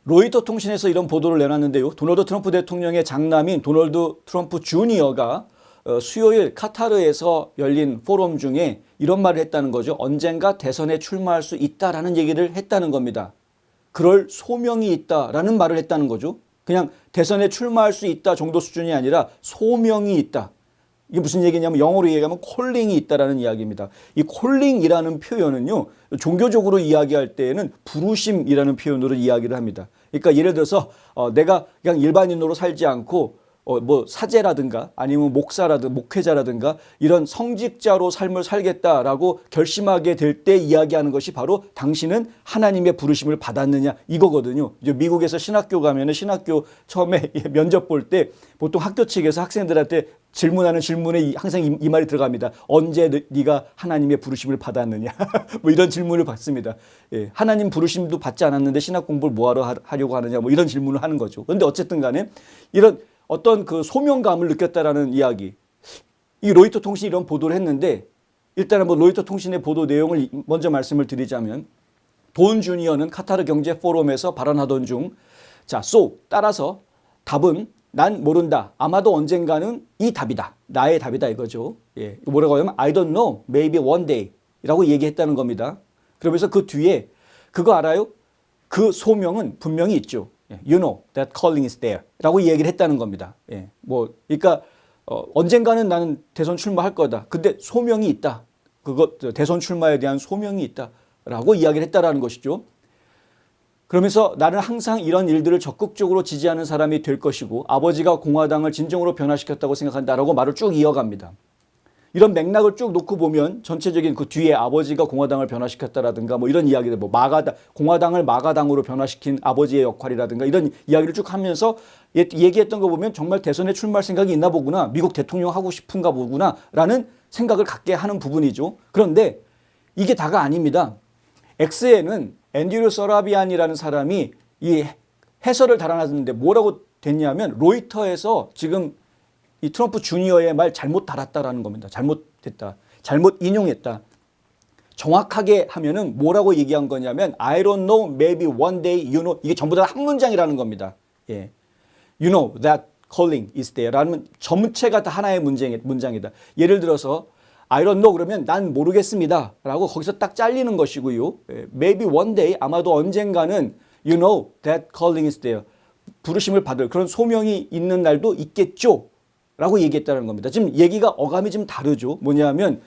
로이터 통신에서 이런 보도를 내놨는데요. 도널드 트럼프 대통령의 장남인 도널드 트럼프 주니어가 수요일 카타르에서 열린 포럼 중에 이런 말을 했다는 거죠. 언젠가 대선에 출마할 수 있다라는 얘기를 했다는 겁니다. 그럴 소명이 있다라는 말을 했다는 거죠. 그냥 대선에 출마할 수 있다 정도 수준이 아니라 소명이 있다. 이게 무슨 얘기냐면 영어로 얘기하면 콜링이 있다라는 이야기입니다. 이 콜링이라는 표현은요, 종교적으로 이야기할 때에는 부르심이라는 표현으로 이야기를 합니다. 그러니까 예를 들어서 내가 그냥 일반인으로 살지 않고 뭐 사제라든가 아니면 목사라든가 목회자라든가 이런 성직자로 삶을 살겠다라고 결심하게 될 때 이야기하는 것이 바로 당신은 하나님의 부르심을 받았느냐 이거거든요. 이제 미국에서 신학교 가면은 신학교 처음에 면접 볼 때 보통 학교 측에서 학생들한테 질문하는 질문에 항상 이 말이 들어갑니다. 언제 네가 하나님의 부르심을 받았느냐 뭐 이런 질문을 받습니다. 예, 하나님 부르심도 받지 않았는데 신학 공부를 뭐하러 하려고 하느냐 뭐 이런 질문을 하는 거죠. 그런데 어쨌든 간에 이런 어떤 그 소명감을 느꼈다라는 이야기. 이 로이터 통신이 이런 보도를 했는데 일단은 뭐 로이터 통신의 보도 내용을 먼저 말씀을 드리자면 돈 주니어는 카타르 경제 포럼에서 발언하던 중 따라서 답은 난 모른다. 아마도 언젠가는 이 답이다. 나의 답이다 이거죠. 예. 뭐라고 하냐면 I don't know. Maybe one day 라고 얘기했다는 겁니다. 그러면서 그 뒤에 그거 알아요? 그 소명은 분명히 있죠. You know that calling is there 라고 얘기를 했다는 겁니다. 예, 그러니까 언젠가는 나는 대선 출마할 거다. 근데 소명이 있다. 대선 출마에 대한 소명이 있다라고 이야기를 했다라는 것이죠. 그러면서 나는 항상 이런 일들을 적극적으로 지지하는 사람이 될 것이고 아버지가 공화당을 진정으로 변화시켰다고 생각한다라고 말을 쭉 이어갑니다. 이런 맥락을 쭉 놓고 보면 전체적인 그 뒤에 아버지가 공화당을 변화시켰다라든가 뭐 이런 이야기들, 공화당을 마가당으로 변화시킨 아버지의 역할이라든가 이런 이야기를 쭉 하면서 얘기했던 거 보면 정말 대선에 출마할 생각이 있나 보구나, 미국 대통령 하고 싶은가 보구나 라는 생각을 갖게 하는 부분이죠. 그런데 이게 다가 아닙니다. X에는 앤드류 서라비안이라는 사람이 이 해설을 달아놨는데 뭐라고 됐냐면 로이터에서 지금 이 트럼프 주니어의 말 잘못 달았다라는 겁니다. 잘못됐다. 잘못 인용했다. 정확하게 하면은 뭐라고 얘기한 거냐면 I don't know, maybe one day, you know. 이게 전부 다 한 문장이라는 겁니다. 예. You know that calling is there 라는 전체가 다 하나의 문장이다. 예를 들어서 I don't know 그러면 난 모르겠습니다 라고 거기서 딱 잘리는 것이고요. 예. Maybe one day 아마도 언젠가는 you know that calling is there. 부르심을 받을 그런 소명이 있는 날도 있겠죠. 라고 얘기했다는 겁니다. 지금 얘기가 어감이 좀 다르죠. 뭐냐면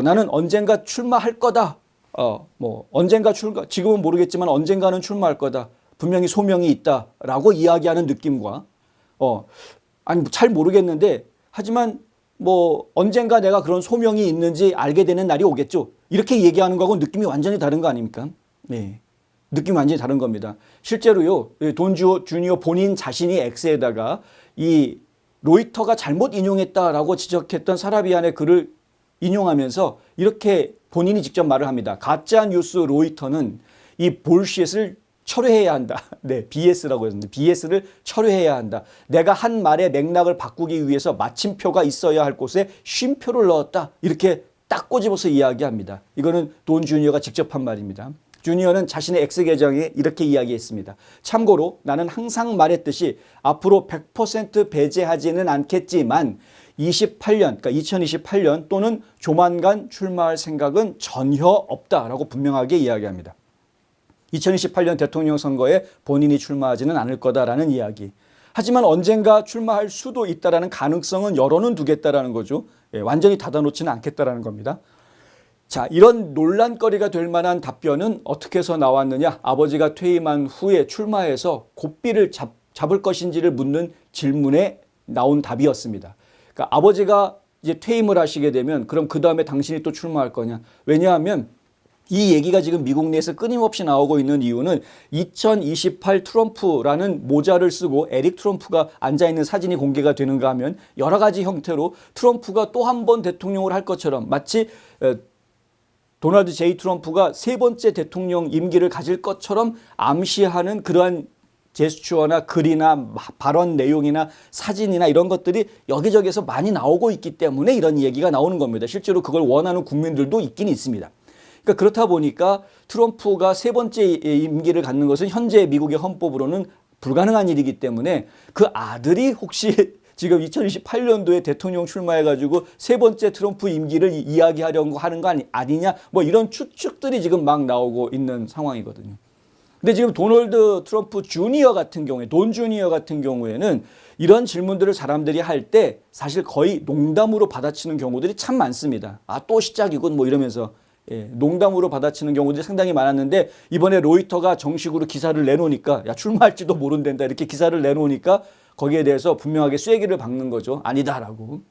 나는 언젠가 출마할 거다. 언젠가 지금은 모르겠지만 언젠가는 출마할 거다. 분명히 소명이 있다라고 이야기하는 느낌과 잘 모르겠는데 하지만 언젠가 내가 그런 소명이 있는지 알게 되는 날이 오겠죠. 이렇게 얘기하는 거하고 느낌이 완전히 다른 거 아닙니까? 네. 느낌이 완전히 다른 겁니다. 실제로요. 돈 주니어 본인 자신이 X에다가 이 로이터가 잘못 인용했다라고 지적했던 사라비안의 글을 인용하면서 이렇게 본인이 직접 말을 합니다. 가짜 뉴스 로이터는 이 볼시엣을 철회해야 한다. 네, BS라고 했는데 BS를 철회해야 한다. 내가 한 말의 맥락을 바꾸기 위해서 마침표가 있어야 할 곳에 쉼표를 넣었다. 이렇게 딱 꼬집어서 이야기합니다. 이거는 돈 주니어가 직접 한 말입니다. 주니어는 자신의 X 계정에 이렇게 이야기했습니다. 참고로 나는 항상 말했듯이 앞으로 100% 배제하지는 않겠지만 2028년 또는 조만간 출마할 생각은 전혀 없다라고 분명하게 이야기합니다. 2028년 대통령 선거에 본인이 출마하지는 않을 거다라는 이야기. 하지만 언젠가 출마할 수도 있다라는 가능성은 열어는 두겠다라는 거죠. 예, 완전히 닫아놓지는 않겠다라는 겁니다. 자, 이런 논란거리가 될 만한 답변은 어떻게 해서 나왔느냐? 아버지가 퇴임한 후에 출마해서 고삐를 잡을 것인지를 묻는 질문에 나온 답이었습니다. 그러니까 아버지가 이제 퇴임을 하시게 되면 그럼 그 다음에 당신이 또 출마할 거냐? 왜냐하면 이 얘기가 지금 미국 내에서 끊임없이 나오고 있는 이유는 2028 트럼프라는 모자를 쓰고 에릭 트럼프가 앉아있는 사진이 공개가 되는가 하면 여러 가지 형태로 트럼프가 또 한 번 대통령을 할 것처럼 마치 도널드 J. 트럼프가 세 번째 대통령 임기를 가질 것처럼 암시하는 그러한 제스처나 글이나 발언 내용이나 사진이나 이런 것들이 여기저기서 많이 나오고 있기 때문에 이런 얘기가 나오는 겁니다. 실제로 그걸 원하는 국민들도 있긴 있습니다. 그러니까 그렇다 보니까 트럼프가 세 번째 임기를 갖는 것은 현재 미국의 헌법으로는 불가능한 일이기 때문에 그 아들이 혹시 지금 2028년도에 대통령 출마해가지고 세 번째 트럼프 임기를 이야기하려고 하는 거 아니냐 뭐 이런 추측들이 지금 막 나오고 있는 상황이거든요. 근데 지금 도널드 트럼프 주니어 같은 경우에 돈 주니어 같은 경우에는 이런 질문들을 사람들이 할 때 사실 거의 농담으로 받아치는 경우들이 참 많습니다. 아, 또 시작이군 뭐 이러면서 농담으로 받아치는 경우들이 상당히 많았는데 이번에 로이터가 정식으로 기사를 내놓으니까 야 출마할지도 모른단다 이렇게 기사를 내놓으니까 거기에 대해서 분명하게 쐐기를 박는 거죠. 아니다라고.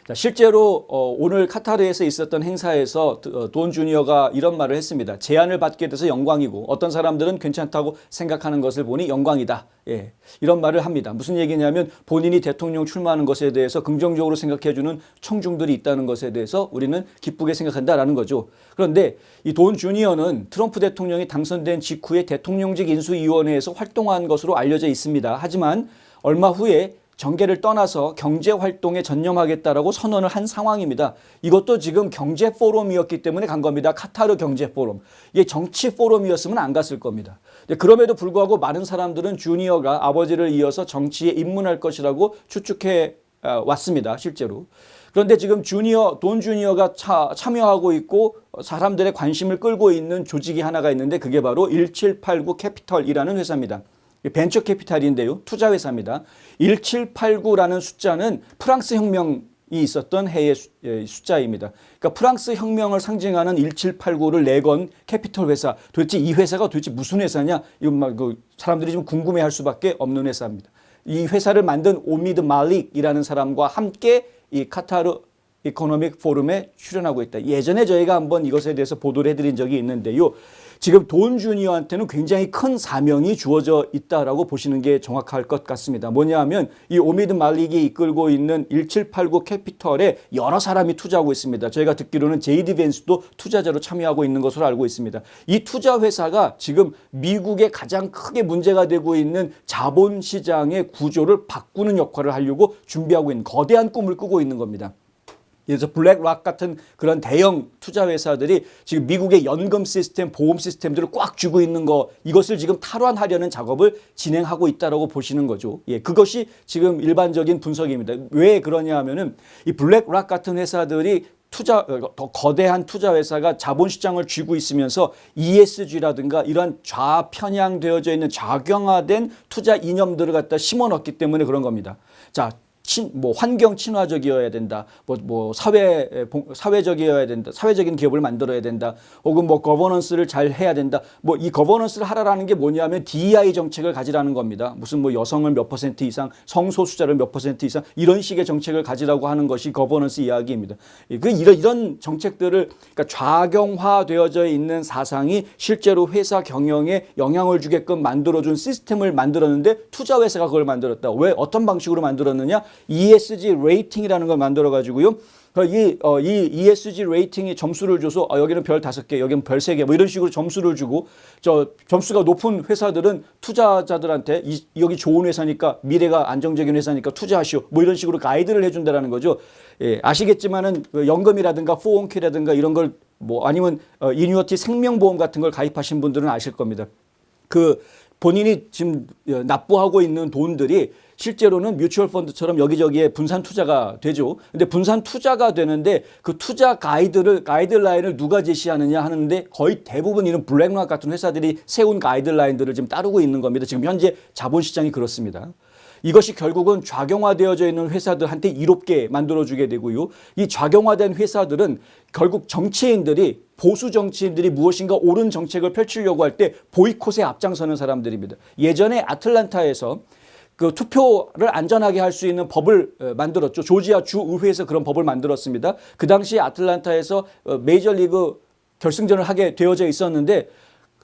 자, 실제로 오늘 카타르에서 있었던 행사에서 돈 주니어가 이런 말을 했습니다. 제안을 받게 돼서 영광이고 어떤 사람들은 괜찮다고 생각하는 것을 보니 영광이다. 예, 이런 말을 합니다. 무슨 얘기냐면 본인이 대통령 출마하는 것에 대해서 긍정적으로 생각해주는 청중들이 있다는 것에 대해서 우리는 기쁘게 생각한다라는 거죠. 그런데 이 돈 주니어는 트럼프 대통령이 당선된 직후에 대통령직 인수위원회에서 활동한 것으로 알려져 있습니다. 하지만 얼마 후에 정계를 떠나서 경제활동에 전념하겠다라고 선언을 한 상황입니다. 이것도 지금 경제포럼이었기 때문에 간 겁니다. 카타르 경제포럼. 이게 정치 포럼이었으면 안 갔을 겁니다. 그럼에도 불구하고 많은 사람들은 주니어가 아버지를 이어서 정치에 입문할 것이라고 추측해 왔습니다. 실제로. 그런데 지금 돈 주니어가 참여하고 있고 사람들의 관심을 끌고 있는 조직이 하나가 있는데 그게 바로 1789 캐피털이라는 회사입니다. 벤처 캐피탈인데요. 투자 회사입니다. 1789라는 숫자는 프랑스 혁명이 있었던 해의 숫자입니다. 그러니까 프랑스 혁명을 상징하는 1789를 내건 캐피털 회사. 도대체 이 회사가 도대체 무슨 회사냐? 이건 막 사람들이 좀 궁금해할 수밖에 없는 회사입니다. 이 회사를 만든 오미드 말릭이라는 사람과 함께 이 카타르 이코노믹 포럼에 출연하고 있다. 예전에 저희가 한번 이것에 대해서 보도를 해드린 적이 있는데요. 지금 돈 주니어한테는 굉장히 큰 사명이 주어져 있다라고 보시는 게 정확할 것 같습니다. 뭐냐 하면 이 오미드 말릭이 이끌고 있는 1789 캐피털에 여러 사람이 투자하고 있습니다. 저희가 듣기로는 JD 벤스도 투자자로 참여하고 있는 것으로 알고 있습니다. 이 투자 회사가 지금 미국에 가장 크게 문제가 되고 있는 자본시장의 구조를 바꾸는 역할을 하려고 준비하고 있는 거대한 꿈을 꾸고 있는 겁니다. 그래서 블랙락 같은 그런 대형 투자 회사들이 지금 미국의 연금 시스템, 보험 시스템들을 꽉 쥐고 있는 거 이것을 지금 탈환하려는 작업을 진행하고 있다라고 보시는 거죠. 예, 그것이 지금 일반적인 분석입니다. 왜 그러냐 하면은 이 블랙락 같은 회사들이 더 거대한 투자 회사가 자본시장을 쥐고 있으면서 ESG라든가 이런 좌편향되어져 있는 좌경화된 투자 이념들을 갖다 심어 넣었기 때문에 그런 겁니다. 자. 환경 친화적이어야 된다. 사회적이어야 된다. 사회적인 기업을 만들어야 된다. 혹은 거버넌스를 잘 해야 된다. 이 거버넌스를 하라라는 게 뭐냐면 DEI 정책을 가지라는 겁니다. 무슨 여성을 몇 퍼센트 이상, 성소수자를 몇 퍼센트 이상 이런 식의 정책을 가지라고 하는 것이 거버넌스 이야기입니다. 이런 정책들을 그러니까 좌경화되어져 있는 사상이 실제로 회사 경영에 영향을 주게끔 만들어준 시스템을 만들었는데 투자 회사가 그걸 만들었다. 왜 어떤 방식으로 만들었느냐? ESG 레이팅이라는 걸 만들어 가지고요. 이 ESG 레이팅이 점수를 줘서 여기는 별 5개, 여기는 별 3개 이런 식으로 점수를 주고 점수가 높은 회사들은 투자자들한테 여기 좋은 회사니까 미래가 안정적인 회사니까 투자하시오. 이런 식으로 가이드를 해준다라는 거죠. 예, 아시겠지만은 연금이라든가 401k라든가 이런 걸 아니면 이뉴어티 생명보험 같은 걸 가입하신 분들은 아실 겁니다. 본인이 지금 납부하고 있는 돈들이 실제로는 뮤추얼 펀드처럼 여기저기에 분산 투자가 되죠. 근데 분산 투자가 되는데 그 투자 가이드라인을 누가 제시하느냐 하는데 거의 대부분 이런 블랙락 같은 회사들이 세운 가이드라인들을 지금 따르고 있는 겁니다. 지금 현재 자본시장이 그렇습니다. 이것이 결국은 좌경화되어져 있는 회사들한테 이롭게 만들어주게 되고요. 이 좌경화된 회사들은 결국 보수 정치인들이 무엇인가 옳은 정책을 펼치려고 할 때 보이콧에 앞장서는 사람들입니다. 예전에 아틀란타에서 투표를 안전하게 할 수 있는 법을 만들었죠. 조지아 주의회에서 그런 법을 만들었습니다. 그 당시 아틀란타에서 메이저리그 결승전을 하게 되어져 있었는데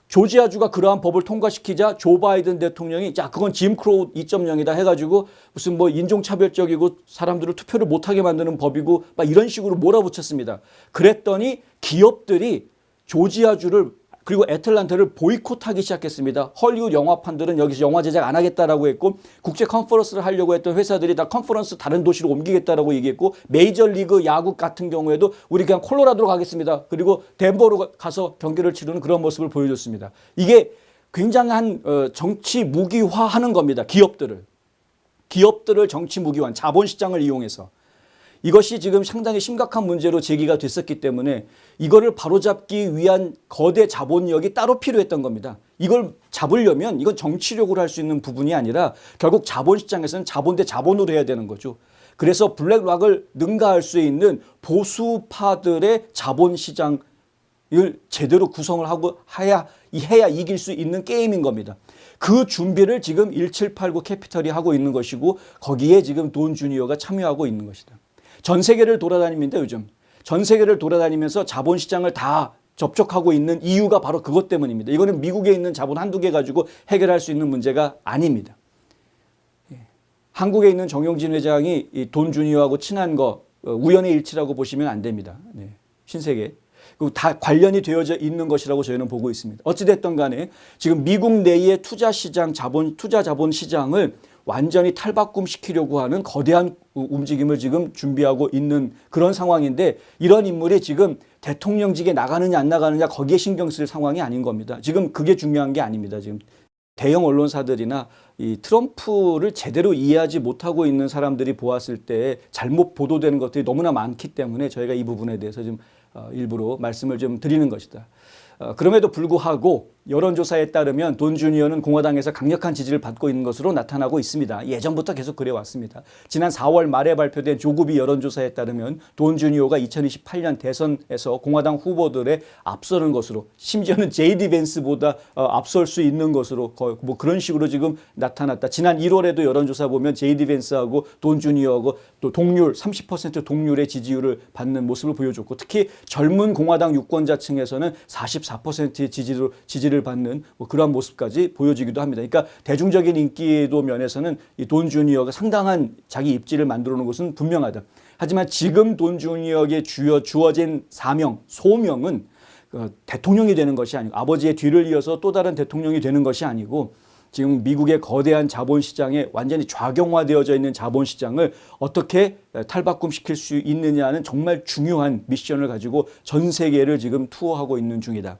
조지아주가 그러한 법을 통과시키자 조 바이든 대통령이 그건 짐 크로우 2.0이다 해가지고 무슨 인종차별적이고 사람들을 투표를 못하게 만드는 법이고 이런 식으로 몰아붙였습니다. 그랬더니 기업들이 조지아주를 그리고 애틀란타를 보이콧하기 시작했습니다. 헐리우드 영화판들은 여기서 영화 제작 안 하겠다라고 했고 국제 컨퍼런스를 하려고 했던 회사들이 다 컨퍼런스 다른 도시로 옮기겠다라고 얘기했고 메이저리그 야구 같은 경우에도 우리 그냥 콜로라도로 가겠습니다. 그리고 덴버로 가서 경기를 치르는 그런 모습을 보여줬습니다. 이게 굉장한 정치 무기화하는 겁니다. 기업들을 정치 무기화, 자본시장을 이용해서. 이것이 지금 상당히 심각한 문제로 제기가 됐었기 때문에 이거를 바로잡기 위한 거대 자본력이 따로 필요했던 겁니다. 이걸 잡으려면 이건 정치력으로 할 수 있는 부분이 아니라 결국 자본시장에서는 자본 대 자본으로 해야 되는 거죠. 그래서 블랙락을 능가할 수 있는 보수파들의 자본시장을 제대로 구성을 하고 해야 이길 수 있는 게임인 겁니다. 그 준비를 지금 1789 캐피털이 하고 있는 것이고 거기에 지금 돈 주니어가 참여하고 있는 것이다. 전 세계를 돌아다닙니다, 요즘. 전 세계를 돌아다니면서 자본시장을 다 접촉하고 있는 이유가 바로 그것 때문입니다. 이거는 미국에 있는 자본 한두 개 가지고 해결할 수 있는 문제가 아닙니다. 한국에 있는 정용진 회장이 돈 주니어하고 친한 거 우연의 일치라고 보시면 안 됩니다. 신세계. 그리고 다 관련이 되어져 있는 것이라고 저희는 보고 있습니다. 어찌됐든 간에 지금 미국 내의 투자 자본 시장을 완전히 탈바꿈시키려고 하는 거대한 움직임을 지금 준비하고 있는 그런 상황인데 이런 인물이 지금 대통령직에 나가느냐 안 나가느냐 거기에 신경 쓸 상황이 아닌 겁니다. 지금 그게 중요한 게 아닙니다. 지금 대형 언론사들이나 이 트럼프를 제대로 이해하지 못하고 있는 사람들이 보았을 때 잘못 보도되는 것들이 너무나 많기 때문에 저희가 이 부분에 대해서 좀 일부러 말씀을 좀 드리는 것이다. 그럼에도 불구하고 여론조사에 따르면 돈 주니어는 공화당에서 강력한 지지를 받고 있는 것으로 나타나고 있습니다. 예전부터 계속 그래왔습니다. 지난 4월 말에 발표된 조급이 여론조사에 따르면 돈 주니어가 2028년 대선에서 공화당 후보들에 앞서는 것으로 심지어는 제이디 벤스보다 앞설 수 있는 것으로 거의 뭐 그런 식으로 지금 나타났다. 지난 1월에도 여론조사 보면 제이디 벤스하고 돈 주니어하고 또 동률 30% 동률의 지지율을 받는 모습을 보여줬고 특히 젊은 공화당 유권자층에서는 44%의 지지를 받는 뭐 그러한 모습까지 보여지기도 합니다. 그러니까 대중적인 인기도 면에서는 이 돈 주니어가 상당한 자기 입지를 만들어 놓은 것은 분명하다. 하지만 지금 돈 주니어에게 주어진 사명, 소명은 대통령이 되는 것이 아니고 아버지의 뒤를 이어서 또 다른 대통령이 되는 것이 아니고 지금 미국의 거대한 자본시장에 완전히 좌경화되어져 있는 자본시장을 어떻게 탈바꿈시킬 수 있느냐는 정말 중요한 미션을 가지고 전 세계를 지금 투어하고 있는 중이다.